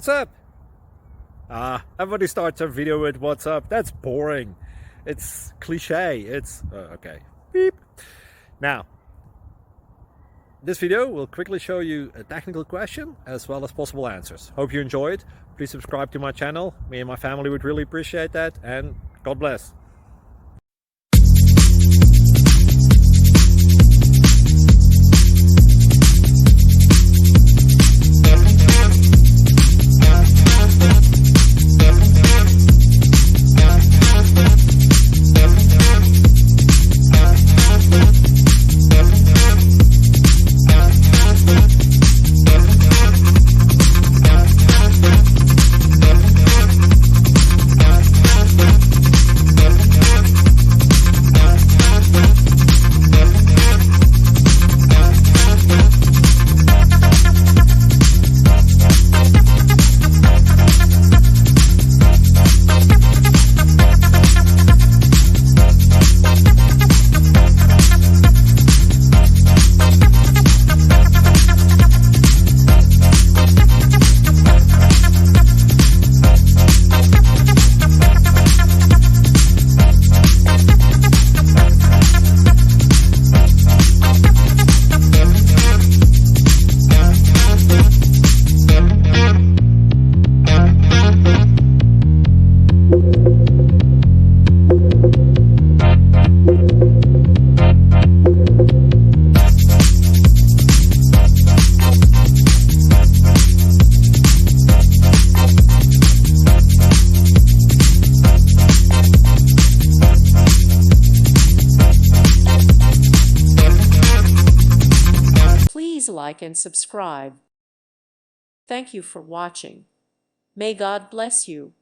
what's up? Everybody starts a video with what's up. That's boring. It's cliche. It's okay. Beep. Now, this video will quickly show you a technical question as well as possible answers. Hope you enjoyed. Please subscribe to my channel. Me and my family would really appreciate that, and God bless. Please like and subscribe. Thank you for watching. May God bless you.